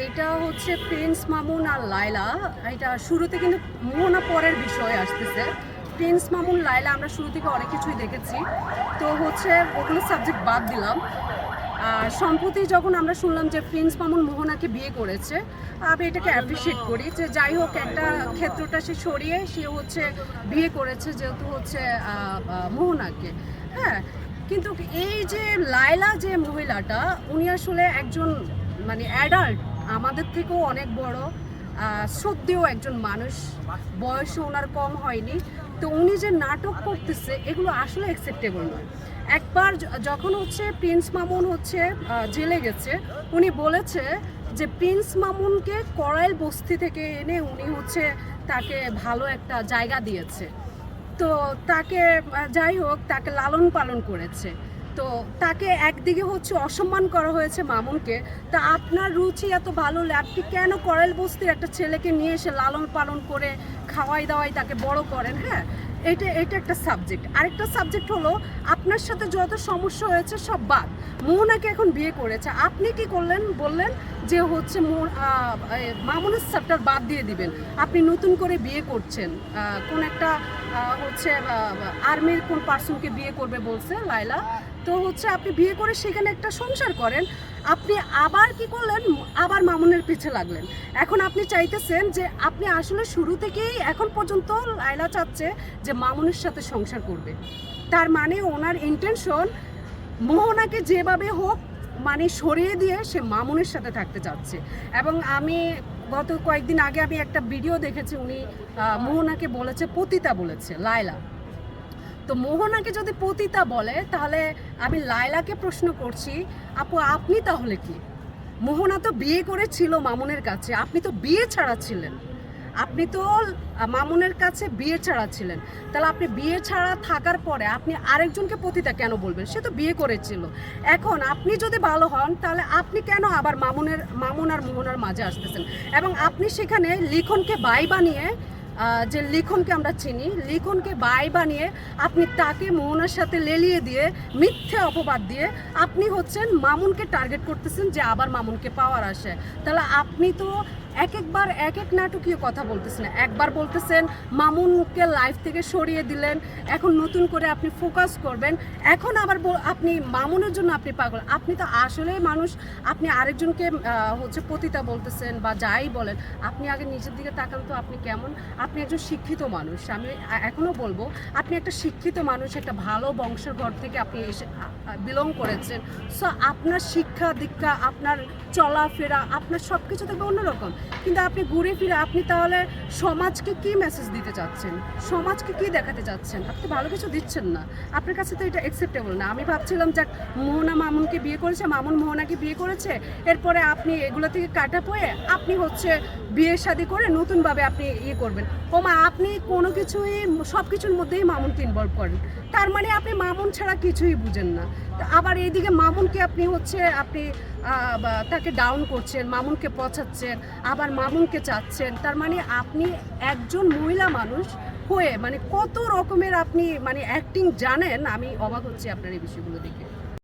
এটা হচ্ছে প্রিন্স মামুন আর লায়লা। এটা শুরুতে কিন্তু মোহনা পরের বিষয়ে আসতেছে। প্রিন্স মামুন লায়লা আমরা শুরু থেকে অনেক কিছুই দেখেছি, তো হচ্ছে ওগুলো সাবজেক্ট বাদ দিলাম। আর সম্প্রতি যখন আমরা শুনলাম যে প্রিন্স মামুন মোহনাকে বিয়ে করেছে, আমি এটাকে অ্যাপ্রিসিয়েট করি যে যাই হোক একটা ক্ষেত্রটা সে সরিয়ে সে হচ্ছে বিয়ে করেছে যেহেতু হচ্ছে মোহনাকে। হ্যাঁ, কিন্তু এই যে লায়লা যে মহিলাটা, উনি আসলে একজন মানে অ্যাডাল্ট, আমাদের থেকেও অনেক বড়, শ্রদ্ধেয় একজন মানুষ, বয়সও ওনার কম হয়নি। তো উনি যে নাটক করতেছে এগুলো আসলে অ্যাকসেপ্টেবল নয়। একবার যখন হচ্ছে প্রিন্স মামুন হচ্ছে জেলে গেছে, উনি বলেছে যে প্রিন্স মামুনকে করাইল বস্তি থেকে এনে উনি হচ্ছে তাকে ভালো একটা জায়গা দিয়েছে। তো তাকে যাই হোক তাকে লালন পালন করেছে, তো তাকে একদিকে হচ্ছে অসম্মান করা হয়েছে মামুনকে। তা আপনার রুচি এত ভালো হলে আপনি কেন করাইল বস্তির একটা ছেলেকে নিয়ে এসে লালন পালন করে খাওয়াই দাওয়াই তাকে বড় করেন? হ্যাঁ, এটা একটা সাবজেক্ট। আরেকটা সাবজেক্ট হলো আপনার সাথে যত সমস্যা হয়েছে সব বাদ, মোহনাকে এখন বিয়ে করেছে, আপনি কি করলেন? বললেন যে হচ্ছে মামুনের চ্যাপ্টার বাদ দিয়ে দিবেন। আপনি নতুন করে বিয়ে করছেন, কোন একটা হচ্ছে আর্মির কোন পার্সনকে বিয়ে করবে বলছে লায়লা। তো হচ্ছে আপনি বিয়ে করে সেখানে একটা সংসার করেন, আপনি আবার কি করলেন? আবার মামুনের পিছে লাগলেন। এখন আপনি চাইতেছেন যে আপনি আসলে শুরু থেকেই এখন পর্যন্ত লায়লা চাচ্ছে যে মামুনের সাথে সংসার করবে। তার মানে ওনার ইন্টেনশন মোহনাকে যেভাবে হোক মানে সরিয়ে দিয়ে সে মামুনের সাথে থাকতে চাচ্ছে। এবং আমি গত কয়েকদিন আগে আমি একটা ভিডিও দেখেছি, উনি মোহনাকে বলেছে পতিতা বলেছে লায়লা। তো মোহনাকে যদি পতিতা বলে তাহলে আমি লায়লাকে প্রশ্ন করছি, আপু আপনি তাহলে কি? মোহনা তো বিয়ে করেছিল মামুনের কাছে, আপনি তো বিয়ে ছাড়া ছিলেন, আপনি তো মামুনের কাছে বিয়ে ছাড়া ছিলেন। তাহলে আপনি বিয়ে ছাড়া থাকার পরে আপনি আরেকজনকে পতিতা কেন বলবেন? সে তো বিয়ে করেছিল। এখন আপনি যদি ভালো হন তাহলে আপনি কেন আবার মামুন আর মোহনার মাঝে আসতেছেন? এবং আপনি সেখানে লিখনকে বাই বানিয়ে, যে লিখনকে আমরা চিনি, লিখনকে বাই বানিয়ে আপনি তাকে মোহনার সাথে লেলিয়ে দিয়ে মিথ্যে অপবাদ দিয়ে আপনি হচ্ছেন মামুনকে টার্গেট করতেছেন যে আবার মামুনকে পাওয়ার আসে। তাহলে আপনি তো একবার এক এক নাটকীয় কথা বলতেছেন। একবার বলতেছেন মামুনকে লাইফ থেকে সরিয়ে দিলেন, এখন নতুন করে আপনি ফোকাস করবেন, এখন আবার আপনি মামুনের জন্য আপনি পাগল। আপনি তো আসলে মানুষ, আপনি আরেকজনকে হচ্ছে পতিতা বলতেছেন বা যাই বলেন, আপনি আগে নিজের দিকে তাকান তো আপনি কেমন। আপনি একজন শিক্ষিত মানুষ, আমি এখনও বলবো আপনি একটা শিক্ষিত মানুষ, একটা ভালো বংশের ঘর থেকে আপনি এসে বিলং করেছেন। সো আপনার শিক্ষা দীক্ষা, আপনার চলাফেরা, আপনার সব কিছু থেকে অন্যরকম। কিন্তু আপনি ঘুরে ফিরে আপনি তাহলে সমাজকে কি মেসেজ দিতে চাচ্ছেন? সমাজকে কি দেখাতে চাচ্ছেন? আপনি ভালো কিছু দিচ্ছেন না। আপনার কাছে তো এটা অ্যাকসেপ্টেবল না। আমি ভাবছিলাম যাক মোহনা মামুনকে বিয়ে করেছে, মামুন মোহনাকে বিয়ে করেছে, এরপরে আপনি এগুলো থেকে কাটা পয়ে আপনি হচ্ছে বিয়ে শাদী করে নতুনভাবে আপনি ইয়ে করবেন। ওমা, আপনি কোনো কিছুই সব কিছুর মধ্যেই মামুনকে ইনভলভ করেন। তার মানে আপনি মামুন ছাড়া কিছুই বুঝেন না। আবার এইদিকে মামুনকে আপনি হচ্ছে আপনি তাকে ডাউন করছেন, মামুনকে পচাচ্ছেন, আবার মামুনকে চাচ্ছেন। তার মানে আপনি একজন মহিলা মানুষ হয়ে মানে কত রকমের আপনি মানে অ্যাক্টিং জানেন। আমি অবাক হচ্ছি আপনার এই বিষয়গুলো দেখে।